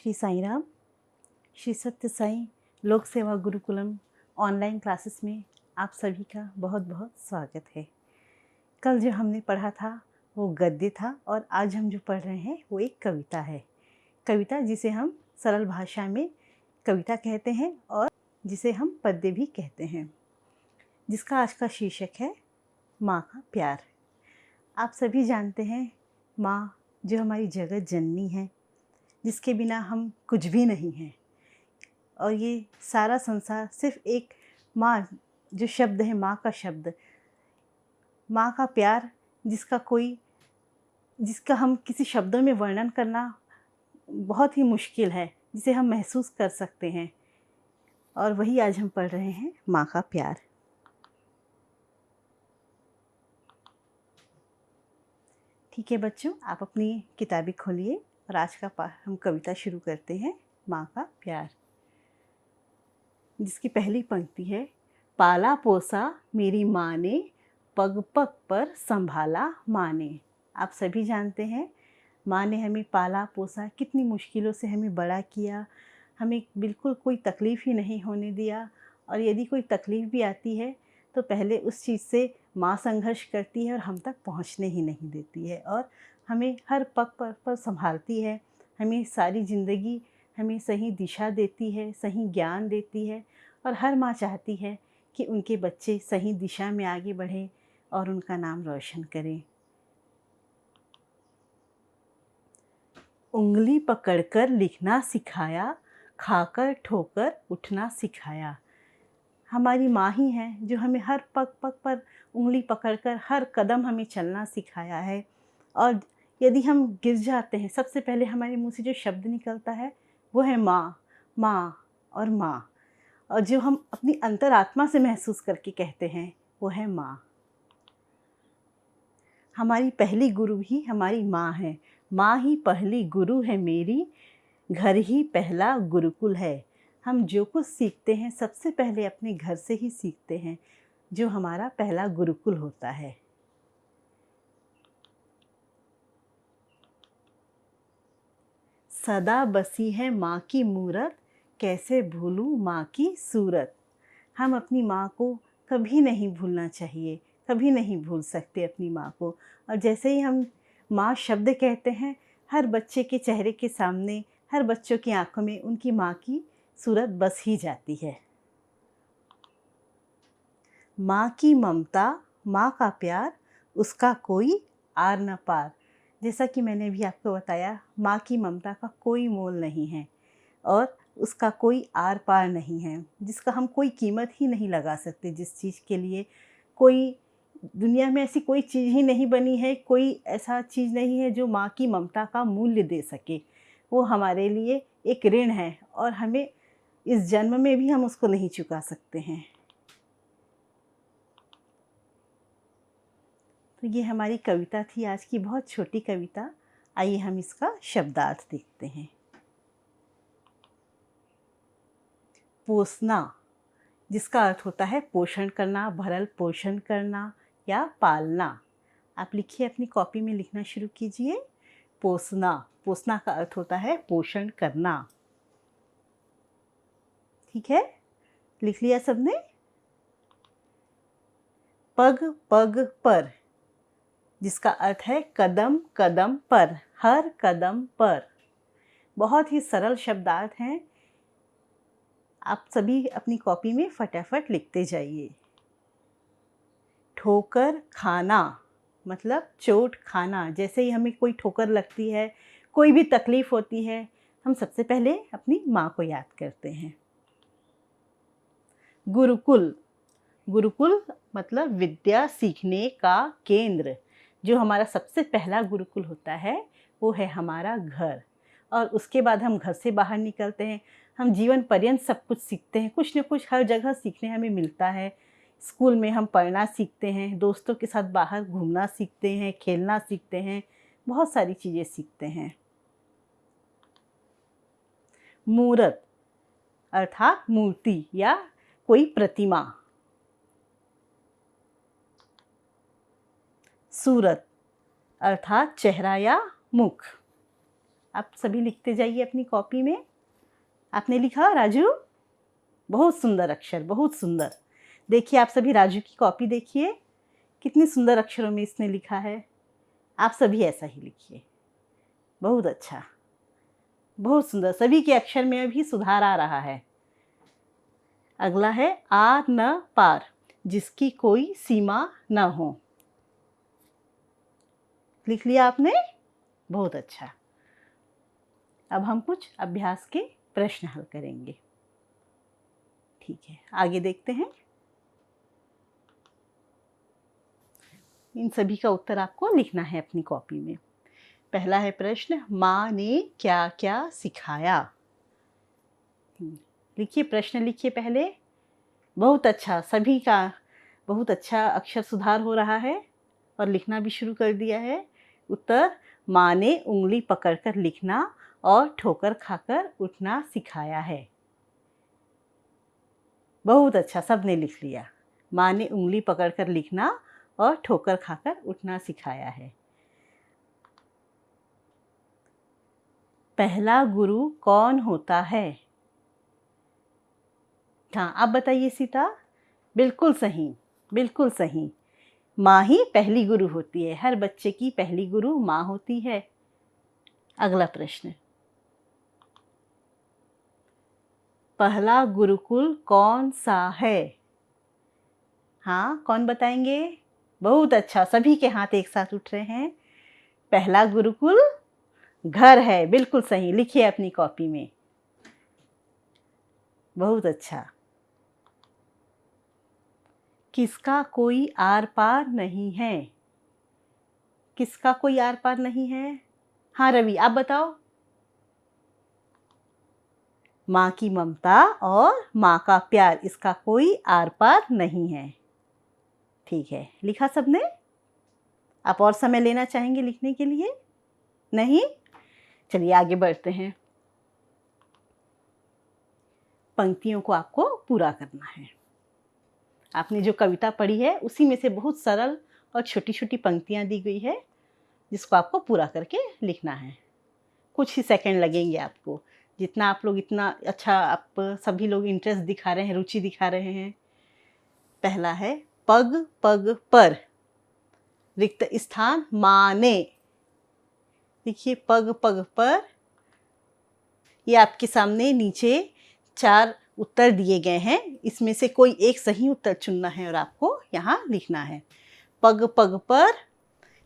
श्री साईं राम। श्री सत्य साईं लोक सेवा गुरुकुलम ऑनलाइन क्लासेस में आप सभी का बहुत बहुत स्वागत है। कल जो हमने पढ़ा था वो गद्य था और आज हम जो पढ़ रहे हैं वो एक कविता है। कविता जिसे हम सरल भाषा में कविता कहते हैं और जिसे हम पद्य भी कहते हैं, जिसका आज का शीर्षक है माँ का प्यार। आप सभी जानते हैं माँ जो हमारी जगत जननी है, जिसके बिना हम कुछ भी नहीं हैं। और ये सारा संसार सिर्फ एक माँ जो शब्द है, माँ का शब्द, माँ का प्यार, जिसका हम किसी शब्दों में वर्णन करना बहुत ही मुश्किल है, जिसे हम महसूस कर सकते हैं। और वही आज हम पढ़ रहे हैं, माँ का प्यार। ठीक है बच्चों, आप अपनी किताबें खोलिए और आज का हम कविता शुरू करते हैं, माँ का प्यार, जिसकी पहली पंक्ति है। पाला पोसा मेरी माँ ने, पग पग पर संभाला माँ ने। आप सभी जानते हैं माँ ने हमें पाला पोसा, कितनी मुश्किलों से हमें बड़ा किया, हमें बिल्कुल कोई तकलीफ़ ही नहीं होने दिया। और यदि कोई तकलीफ़ भी आती है तो पहले उस चीज़ से माँ संघर्ष करती है और हम तक पहुँचने ही नहीं देती है, और हमें हर पग पर संभालती है। हमें सारी ज़िंदगी हमें सही दिशा देती है, सही ज्ञान देती है। और हर माँ चाहती है कि उनके बच्चे सही दिशा में आगे बढ़ें और उनका नाम रोशन करें। उंगली पकड़कर लिखना सिखाया, खाकर ठोकर उठना सिखाया। हमारी माँ ही है जो हमें हर पग पग पर उंगली पकड़कर हर कदम हमें चलना सिखाया है। और यदि हम गिर जाते हैं, सबसे पहले हमारे मुंह से जो शब्द निकलता है वो है माँ, माँ और माँ। और जो हम अपनी अंतरात्मा से महसूस करके कहते हैं वो है माँ। हमारी पहली गुरु ही हमारी माँ है। माँ ही पहली गुरु है मेरी, घर ही पहला गुरुकुल है। हम जो कुछ सीखते हैं सबसे पहले अपने घर से ही सीखते हैं, जो हमारा पहला गुरुकुल होता है। सदा बसी है माँ की मूरत, कैसे भूलूं माँ की सूरत। हम अपनी माँ को कभी नहीं भूलना चाहिए, कभी नहीं भूल सकते अपनी माँ को। और जैसे ही हम माँ शब्द कहते हैं, हर बच्चे के चेहरे के सामने, हर बच्चों की आंखों में उनकी माँ की सूरत बस ही जाती है। माँ की ममता, माँ का प्यार, उसका कोई आर न पार। जैसा कि मैंने भी आपको बताया, माँ की ममता का कोई मोल नहीं है और उसका कोई आर पार नहीं है, जिसका हम कोई कीमत ही नहीं लगा सकते। जिस चीज़ के लिए कोई दुनिया में ऐसी कोई चीज़ ही नहीं बनी है, कोई ऐसा चीज़ नहीं है जो माँ की ममता का मूल्य दे सके। वो हमारे लिए एक ऋण है और हमें इस जन्म में भी हम उसको नहीं चुका सकते हैं। तो ये हमारी कविता थी, आज की बहुत छोटी कविता। आइए हम इसका शब्दार्थ देखते हैं। पोसना, जिसका अर्थ होता है पोषण करना, भरण पोषण करना या पालना। आप लिखिए, अपनी कॉपी में लिखना शुरू कीजिए। पोसना, पोसना का अर्थ होता है पोषण करना। ठीक है, लिख लिया सबने। पग पग पर, जिसका अर्थ है कदम कदम पर, हर कदम पर। बहुत ही सरल शब्दार्थ हैं, आप सभी अपनी कॉपी में फटाफट लिखते जाइए। ठोकर खाना, मतलब चोट खाना। जैसे ही हमें कोई ठोकर लगती है, कोई भी तकलीफ़ होती है, हम सबसे पहले अपनी माँ को याद करते हैं। गुरुकुल, गुरुकुल मतलब विद्या सीखने का केंद्र। जो हमारा सबसे पहला गुरुकुल होता है वो है हमारा घर। और उसके बाद हम घर से बाहर निकलते हैं, हम जीवन पर्यंत सब कुछ सीखते हैं, कुछ न कुछ हर जगह सीखने हमें मिलता है। स्कूल में हम पढ़ना सीखते हैं, दोस्तों के साथ बाहर घूमना सीखते हैं, खेलना सीखते हैं, बहुत सारी चीज़ें सीखते हैं। मूरत अर्थात मूर्ति या कोई प्रतिमा। सूरत अर्थात चेहरा या मुख। आप सभी लिखते जाइए अपनी कॉपी में। आपने लिखा राजू? बहुत सुंदर अक्षर, बहुत सुंदर। देखिए आप सभी राजू की कॉपी देखिए, कितनी सुंदर अक्षरों में इसने लिखा है। आप सभी ऐसा ही लिखिए। बहुत अच्छा, बहुत सुंदर। सभी के अक्षर में अभी सुधार आ रहा है। अगला है आर न पार, जिसकी कोई सीमा न हो। लिख लिया आपने? बहुत अच्छा। अब हम कुछ अभ्यास के प्रश्न हल करेंगे। ठीक है, आगे देखते हैं। इन सभी का उत्तर आपको लिखना है अपनी कॉपी में। पहला है प्रश्न, माँ ने क्या क्या सिखाया। लिखिए, प्रश्न लिखिए पहले। बहुत अच्छा, सभी का बहुत अच्छा अक्षर सुधार हो रहा है और लिखना भी शुरू कर दिया है। उत्तर, माँ ने उंगली पकड़कर लिखना और ठोकर खाकर उठना सिखाया है। बहुत अच्छा, सबने लिख लिया। माँ ने उंगली पकड़कर लिखना और ठोकर खाकर उठना सिखाया है। पहला गुरु कौन होता है? हाँ, आप बताइए सीता। बिल्कुल सही, बिल्कुल सही। माँ ही पहली गुरु होती है। हर बच्चे की पहली गुरु माँ होती है। अगला प्रश्न, पहला गुरुकुल कौन सा है? हाँ, कौन बताएंगे? बहुत अच्छा, सभी के हाथ एक साथ उठ रहे हैं। पहला गुरुकुल घर है। बिल्कुल सही, लिखिए अपनी कॉपी में। बहुत अच्छा। किसका कोई आर पार नहीं है? किसका कोई आर पार नहीं है? हाँ रवि, आप बताओ। माँ की ममता और माँ का प्यार, इसका कोई आर पार नहीं है। ठीक है, लिखा सबने? आप और समय लेना चाहेंगे लिखने के लिए? नहीं? चलिए आगे बढ़ते हैं। पंक्तियों को आपको पूरा करना है। आपने जो कविता पढ़ी है उसी में से बहुत सरल और छोटी छोटी पंक्तियां दी गई है, जिसको आपको पूरा करके लिखना है। कुछ ही सेकंड लगेंगे आपको। जितना आप लोग, इतना अच्छा आप सभी लोग इंटरेस्ट दिखा रहे हैं, रुचि दिखा रहे हैं। पहला है, पग पग पर रिक्त स्थान माने। देखिए, पग पग पर, ये आपके सामने नीचे 4 उत्तर दिए गए हैं। इसमें से कोई एक सही उत्तर चुनना है और आपको यहाँ लिखना है। पग पग पर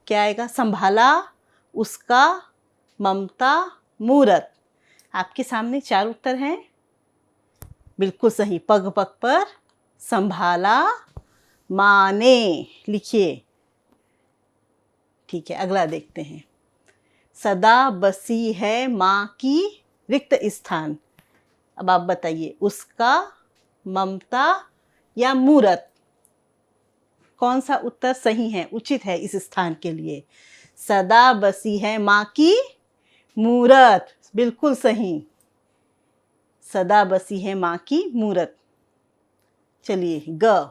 क्या आएगा? संभाला, उसका, ममता, मूरत। आपके सामने 4 उत्तर हैं। बिल्कुल सही, पग पग पर, संभाला, माने। लिखिए। ठीक है, अगला देखते हैं। सदा बसी है माँ की रिक्त स्थान। अब आप बताइए, उसका, ममता या मूरत? कौन सा उत्तर सही है, उचित है इस स्थान के लिए? सदा बसी है माँ की मूरत। बिल्कुल सही, सदा बसी है माँ की मूरत। चलिए, ग,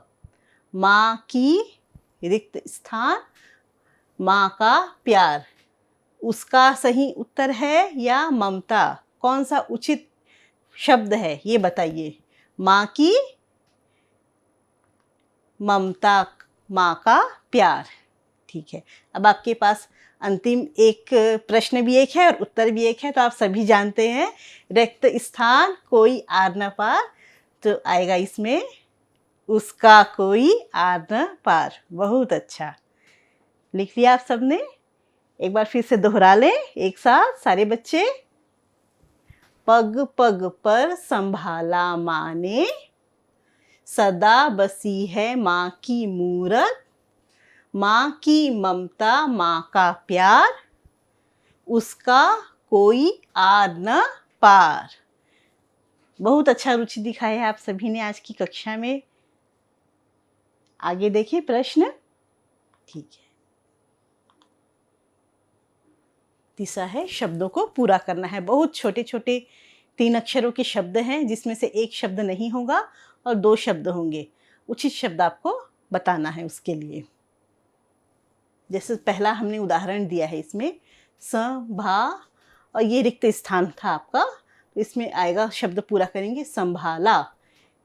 माँ की रिक्त स्थान, माँ का प्यार। उसका सही उत्तर है या ममता? कौन सा उचित शब्द है ये बताइए। माँ की ममता, माँ का प्यार। ठीक है, अब आपके पास अंतिम एक प्रश्न भी एक है और उत्तर भी एक है। तो आप सभी जानते हैं, रिक्त स्थान कोई आर न पार, तो आएगा इसमें उसका कोई आर न पार। बहुत अच्छा, लिख लिया आप सबने? एक बार फिर से दोहरा लें एक साथ सारे बच्चे। पग पग पर संभाला माँ ने, सदा बसी है माँ की मूरत, माँ की ममता, माँ का प्यार, उसका कोई आर न पार। बहुत अच्छा रुचि दिखाया है आप सभी ने आज की कक्षा में। आगे देखिए प्रश्न। ठीक है, तीसरा है, शब्दों को पूरा करना है। बहुत छोटे छोटे 3 अक्षरों के शब्द हैं, जिसमें से एक शब्द नहीं होगा और 2 शब्द होंगे। उचित शब्द आपको बताना है उसके लिए। जैसे पहला हमने उदाहरण दिया है इसमें, स, भा और ये रिक्त स्थान था आपका, तो इसमें आएगा, शब्द पूरा करेंगे संभाला।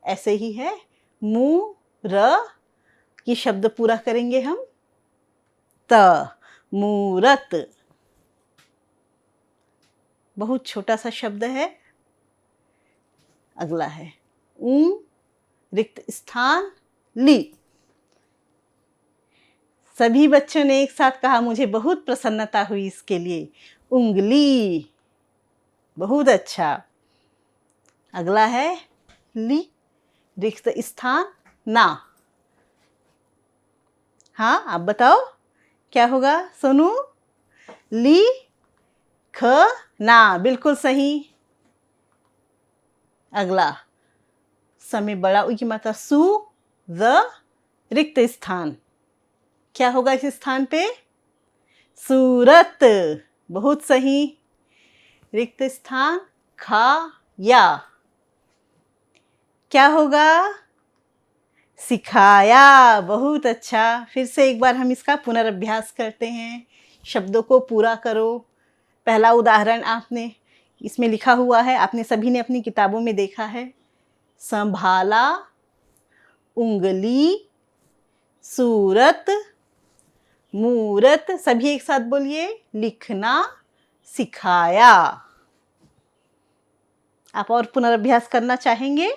ऐसे ही है मूर, ये शब्द पूरा करेंगे हम त, मूरत। बहुत छोटा सा शब्द है। अगला है रिक्त स्थान ली। सभी बच्चों ने एक साथ कहा, मुझे बहुत प्रसन्नता हुई इसके लिए। उंगली, बहुत अच्छा। अगला है ली, रिक्त स्थान ना। हाँ, आप बताओ क्या होगा सोनू? ली ख ना, बिल्कुल सही। अगला समय बड़ा उ की मात्रा सु, द, रिक्त स्थान, क्या होगा इस स्थान पे? सूरत, बहुत सही। रिक्त स्थान खा या, क्या होगा? सिखाया, बहुत अच्छा। फिर से एक बार हम इसका पुनर्अभ्यास करते हैं। शब्दों को पूरा करो। पहला उदाहरण आपने इसमें लिखा हुआ है, आपने सभी ने अपनी किताबों में देखा है। संभाला, उंगली, सूरत, मूरत। सभी एक साथ बोलिए, लिखना, सिखाया। आप और पुनर्अभ्यास करना चाहेंगे?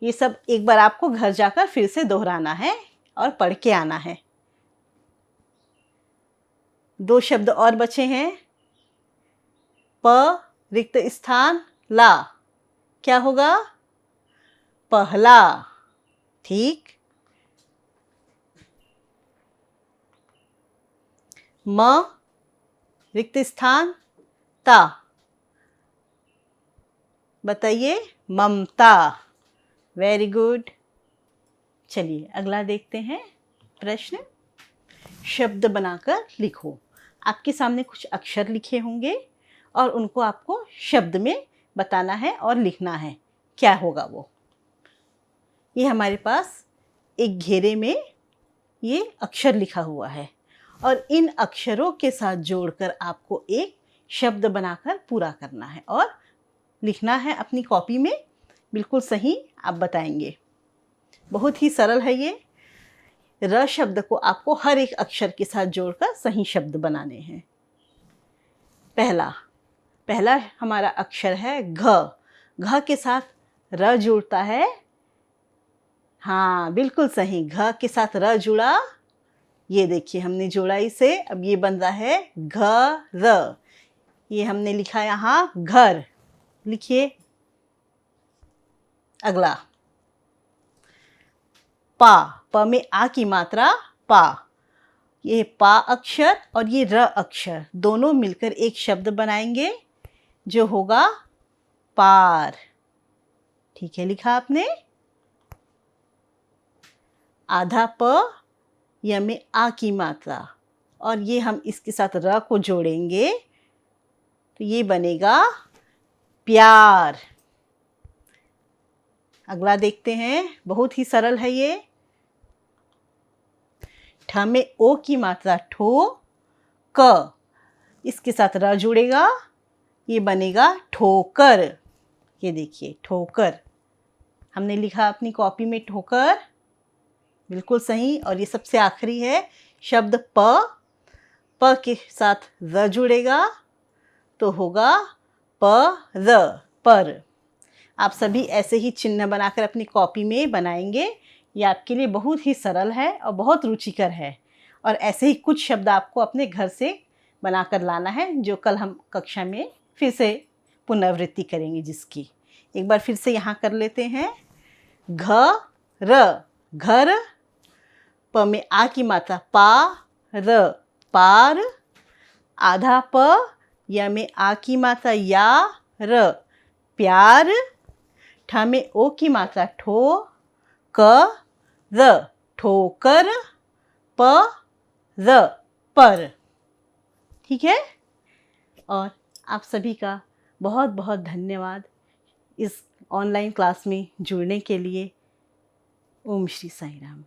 ये सब एक बार आपको घर जाकर फिर से दोहराना है और पढ़ के आना है। 2 शब्द और बचे हैं। प, रिक्त स्थान ला, क्या होगा? पहला, ठीक। म, रिक्त स्थान ता, बताइए। ममता, वेरी गुड। चलिए अगला देखते हैं प्रश्न। शब्द बनाकर लिखो। आपके सामने कुछ अक्षर लिखे होंगे और उनको आपको शब्द में बताना है और लिखना है। क्या होगा वो? ये हमारे पास एक घेरे में ये अक्षर लिखा हुआ है और इन अक्षरों के साथ जोड़कर आपको एक शब्द बनाकर पूरा करना है और लिखना है अपनी कॉपी में। बिल्कुल सही आप बताएंगे। बहुत ही सरल है ये। र शब्द को आपको हर एक अक्षर के साथ जोड़कर सही शब्द बनाने हैं। पहला हमारा अक्षर है घ। घ के साथ र जुड़ता है। हाँ, बिल्कुल सही, घ के साथ र जुड़ा। ये देखिए हमने जोड़ा इसे। अब ये बन रहा है घर। ये हमने लिखा यहाँ घर। लिखिए। अगला पा। प में आ की मात्रा पा। ये पा अक्षर और ये र अक्षर दोनों मिलकर एक शब्द बनाएंगे जो होगा पार। ठीक है, लिखा आपने। आधा प, य में आ की मात्रा और ये हम इसके साथ र को जोड़ेंगे तो ये बनेगा प्यार। अगला देखते हैं, बहुत ही सरल है ये। ठ में ओ की मात्रा ठो, क, इसके साथ र जुड़ेगा, ये बनेगा ठोकर। ये देखिए ठोकर, हमने लिखा अपनी कॉपी में ठोकर। बिल्कुल सही। और ये सबसे आखिरी है शब्द प। प के साथ र जुड़ेगा तो होगा पर, पर। आप सभी ऐसे ही चिन्ह बनाकर अपनी कॉपी में बनाएंगे। ये आपके लिए बहुत ही सरल है और बहुत रुचिकर है। और ऐसे ही कुछ शब्द आपको अपने घर से बनाकर लाना है जो कल हम कक्षा में फिर से पुनरावृत्ति करेंगे जिसकी। एक बार फिर से यहाँ कर लेते हैं। घर, घर। प में आ की मात्रा पा, र, पार। आधा प, य में आ की मात्रा या, र, प्यार। ठ में ओ की मात्रा ठो, क, र, ठोकर। प, र, पर। ठीक है। और आप सभी का बहुत बहुत धन्यवाद इस ऑनलाइन क्लास में जुड़ने के लिए। ओम श्री साईं राम।